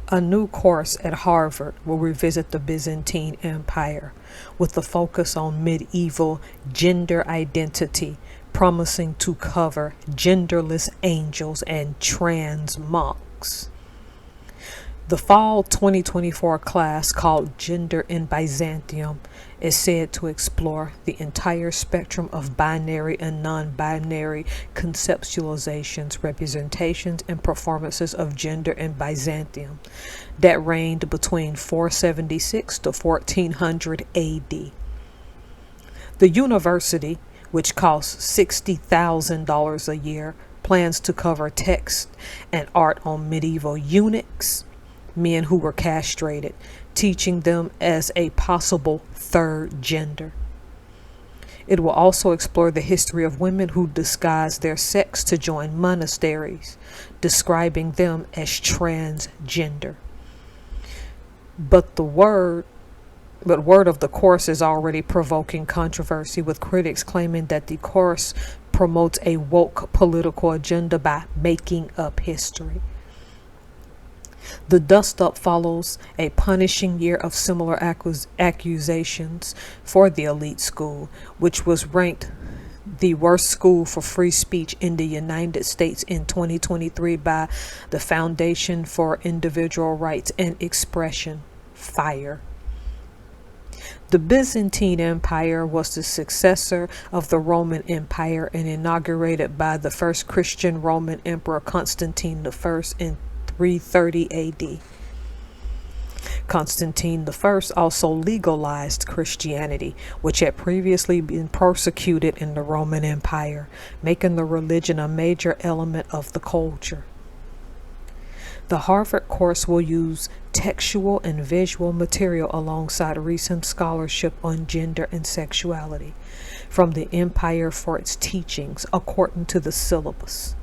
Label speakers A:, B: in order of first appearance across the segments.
A: A new course at Harvard will revisit the Byzantine Empire with a focus on medieval gender identity, promising to cover genderless angels and trans monks. The fall 2024 class, called Gender in Byzantium, is said to explore the entire spectrum of binary and non binary conceptualizations, representations, and performances of gender in Byzantium that reigned between 476 to 1400 AD. The university, which costs $60,000 a year, plans to cover text and art on medieval eunuchs, men who were castrated, teaching them as a possible third gender. It will also explore the history of women who disguise their sex to join monasteries, describing them as transgender. But word of the course is already provoking controversy, with critics claiming that the course promotes a woke political agenda by making up history. The dust-up follows a punishing year of similar accusations for the elite school, which was ranked the worst school for free speech in the United States in 2023 by the Foundation for Individual Rights and Expression, FIRE. The Byzantine Empire was the successor of the Roman Empire and inaugurated by the first Christian Roman Emperor Constantine I in 330 AD. Constantine I also legalized Christianity, which had previously been persecuted in the Roman Empire, making the religion a major element of the culture. The Harvard course will use textual and visual material alongside recent scholarship on gender and sexuality from the empire for its teachings, according to the syllabus.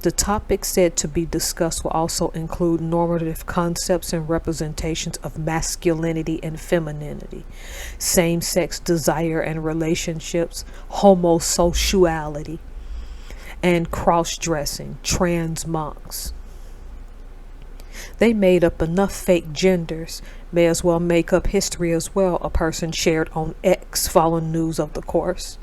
A: The topics said to be discussed will also include normative concepts and representations of masculinity and femininity, same-sex desire and relationships, homosexuality, and cross-dressing, trans monks. They made up enough fake genders, may as well make up history as well, a person shared on X following news of the course.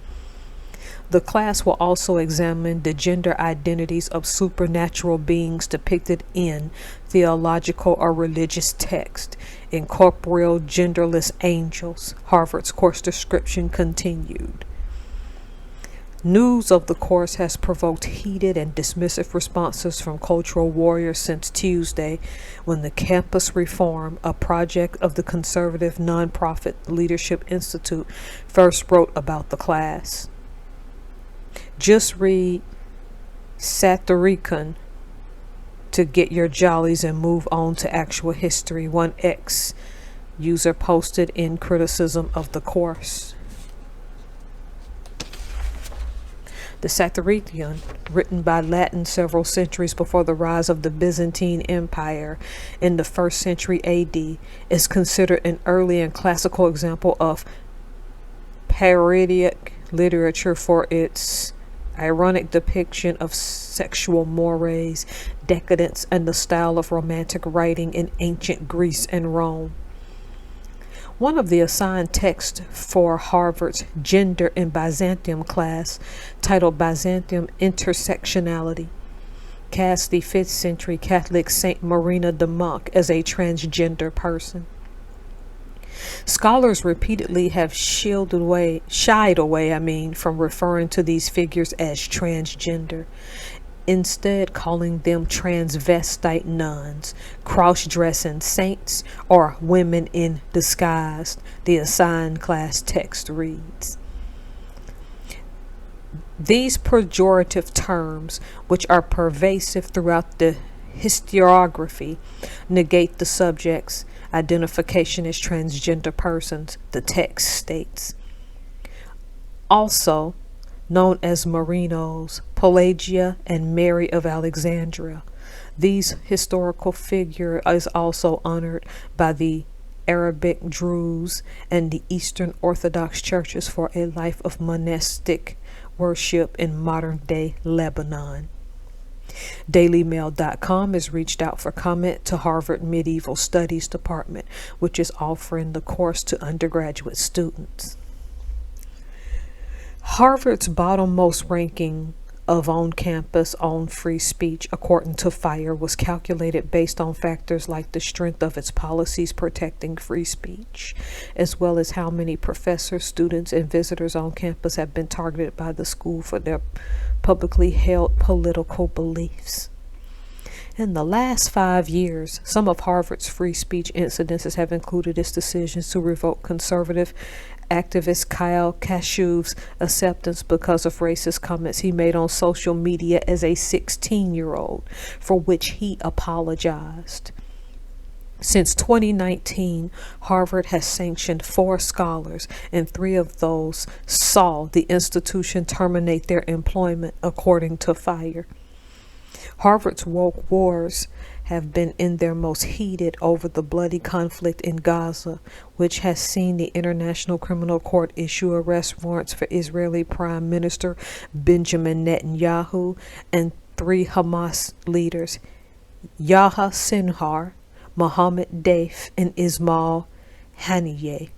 A: The class will also examine the gender identities of supernatural beings depicted in theological or religious text, incorporeal genderless angels. Harvard's course description continued. News of the course has provoked heated and dismissive responses from cultural warriors since Tuesday, when the Campus Reform, a project of the conservative nonprofit Leadership Institute, first wrote about the class. Just read Satyricon to get your jollies and move on to actual history, one X user posted in criticism of the course. The Satyricon, written by Latin several centuries before the rise of the Byzantine Empire in the 1st century AD, is considered an early and classical example of parodic literature for its ironic depiction of sexual mores, decadence, and the style of romantic writing in ancient Greece and Rome. One of the assigned texts for Harvard's Gender in Byzantium class, titled Byzantium Intersectionality, cast the 5th century Catholic Saint Marina de Monk as a transgender person. Scholars repeatedly have shied away from referring to these figures as transgender, instead calling them transvestite nuns, cross-dressing saints, or women in disguise, the assigned class text reads. These pejorative terms, which are pervasive throughout the historiography, negate the subject's identification as transgender persons, the text states. Also, known as Marinos, Pelagia, and Mary of Alexandria, these historical figure is also honored by the Arabic Druze and the Eastern Orthodox churches for a life of monastic worship in modern-day Lebanon. DailyMail.com has reached out for comment to Harvard Medieval Studies Department, which is offering the course to undergraduate students. Harvard's bottom-most ranking of on-campus, on-free speech, according to FIRE, was calculated based on factors like the strength of its policies protecting free speech, as well as how many professors, students, and visitors on campus have been targeted by the school for their publicly held political beliefs. In the last 5 years, some of Harvard's free speech incidences have included its decisions to revoke conservative activist Kyle Kashuv's acceptance because of racist comments he made on social media as a 16-year-old, for which he apologized. Since 2019, Harvard has sanctioned 4 scholars, and 3 of those saw the institution terminate their employment, according to FIRE. Harvard's woke wars have been in their most heated over the bloody conflict in Gaza, which has seen the International Criminal Court issue arrest warrants for Israeli Prime Minister Benjamin Netanyahu and 3 Hamas leaders, Yahya Sinwar, Mohammed Deif, and Ismail Haniyeh.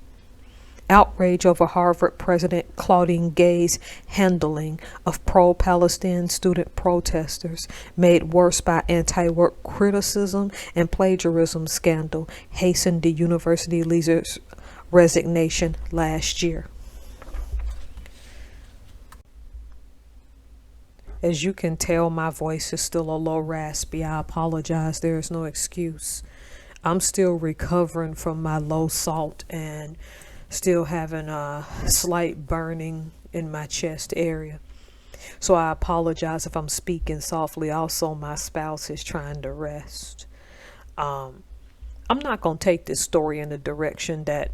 A: Outrage over Harvard President Claudine Gay's handling of pro-Palestine student protesters, made worse by anti-work criticism and plagiarism scandal, hastened the university leader's resignation last year. As you can tell, my voice is still a little raspy. I apologize. There is no excuse. I'm still recovering from my low salt and still having a slight burning in my chest area. So I apologize if I'm speaking softly. Also, my spouse is trying to rest. I'm not going to take this story in the direction that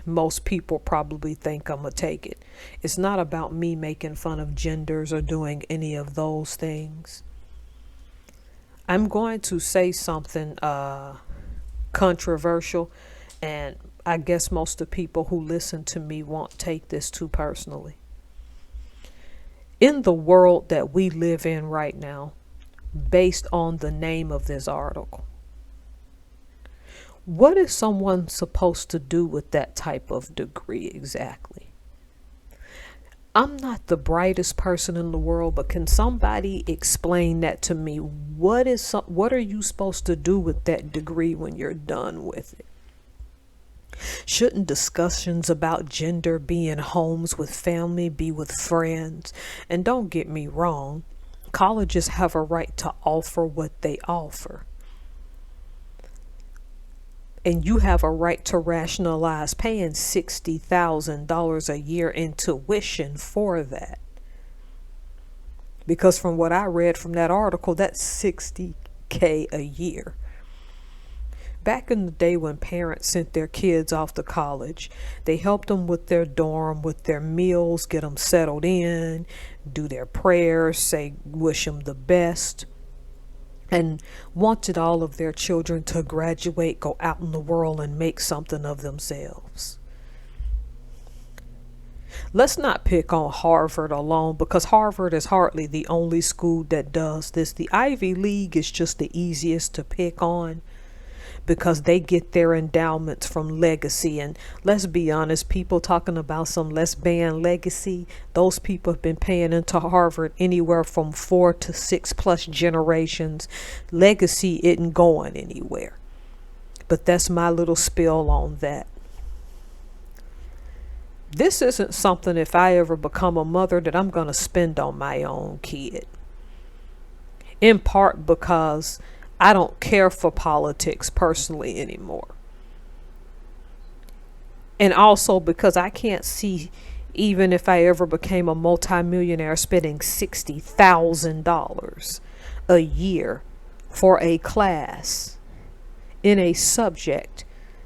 A: most people probably think I'm going to take it. It's not about me making fun of genders or doing any of those things. I'm going to say something controversial, and I guess most of the people who listen to me won't take this too personally. In the world that we live in right now, based on the name of this article, what is someone supposed to do with that type of degree exactly? I'm not the brightest person in the world, but can somebody explain that to me? What are you supposed to do with that degree when you're done with it? Shouldn't discussions about gender be in homes with family, be with friends? And don't get me wrong, colleges have a right to offer what they offer. And you have a right to rationalize paying $60,000 a year in tuition for that. Because from what I read from that article, that's $60K a year. Back in the day when parents sent their kids off to college, they helped them with their dorm, with their meals, get them settled in, do their prayers, say wish them the best, and wanted all of their children to graduate, go out in the world, and make something of themselves. Let's not pick on Harvard alone, because Harvard is hardly the only school that does this. The Ivy League is just the easiest to pick on, because they get their endowments from legacy. And let's be honest, people talking about some let's ban legacy, those people have been paying into Harvard anywhere from 4 to 6+ generations. Legacy isn't going anywhere. But that's my little spill on that. This isn't something, if I ever become a mother, that I'm going to spend on my own kid. In part because I don't care for politics personally anymore. And also because I can't see, even if I ever became a multimillionaire, spending $60,000 a year for a class in a subject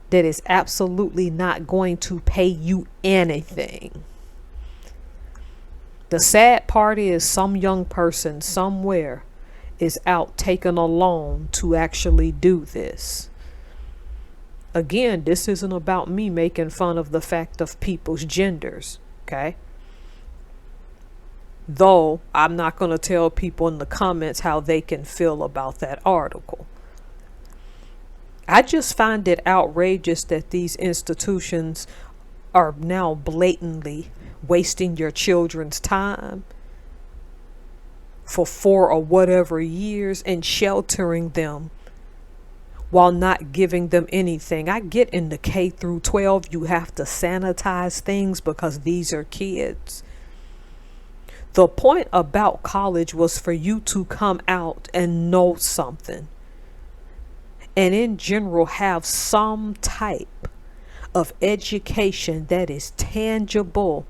A: that is absolutely not going to pay you anything. The sad part is some young person somewhere is out taking a loan to actually do this. Again, this isn't about me making fun of the fact of people's genders, okay? Though I'm not going to tell people in the comments how they can feel about that article. I just find it outrageous that these institutions are now blatantly wasting your children's time for 4 or whatever years and sheltering them while not giving them anything. I get in the K through 12, you have to sanitize things because these are kids. The point about college was for you to come out and know something. And in general, have some type of education that is tangible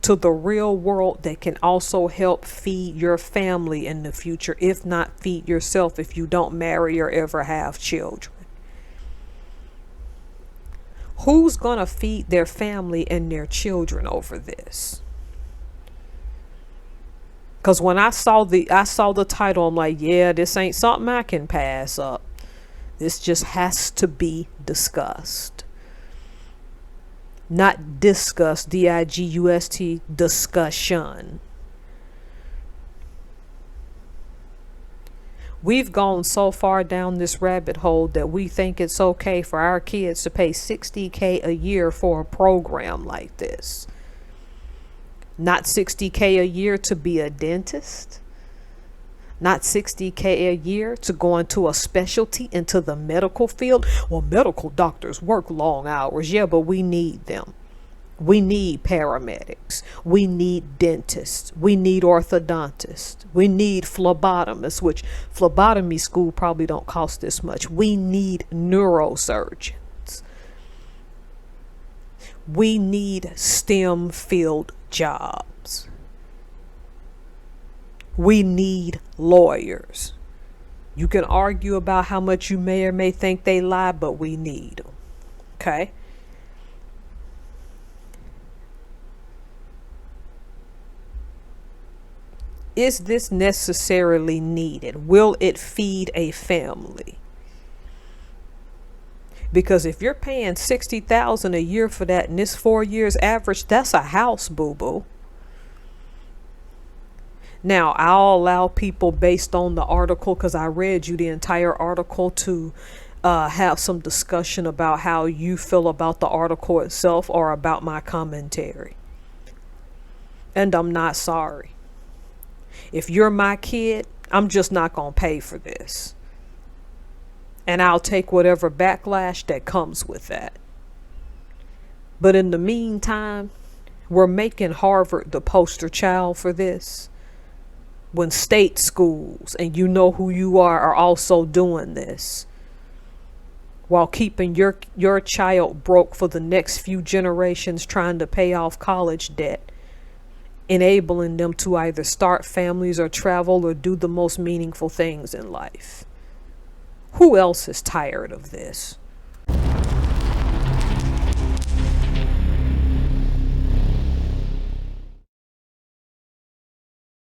A: to the real world that can also help feed your family in the future, if not feed yourself if you don't marry or ever have children. Who's gonna feed their family and their children over this? Because when I saw the title, I'm like, yeah, this ain't something I can pass up. This just has to be discussed. Not discuss, D-I-G-U-S-T, discussion. We've gone so far down this rabbit hole that we think it's okay for our kids to pay $60K a year for a program like this. Not $60K a year to be a dentist. Not $60K a year to go into a specialty, into the medical field. Well, medical doctors work long hours. Yeah, but we need them. We need paramedics. We need dentists. We need orthodontists. We need phlebotomists, which phlebotomy school probably don't cost this much. We need neurosurgeons. We need STEM field jobs. We need lawyers. You can argue about how much you may or may think they lie, but we need them. Okay? Is this necessarily needed? Will it feed a family? Because if you're paying $60,000 a year for that and this 4 years average, that's a house, boo-boo. Now, I'll allow people based on the article, because I read you the entire article, to have some discussion about how you feel about the article itself or about my commentary. And I'm not sorry. If you're my kid, I'm just not going to pay for this. And I'll take whatever backlash that comes with that. But in the meantime, we're making Harvard the poster child for this. When state schools, and you know who you are also doing this, while keeping your child broke for the next few generations, trying to pay off college debt, enabling them to either start families or travel or do the most meaningful things in life. Who else is tired of this?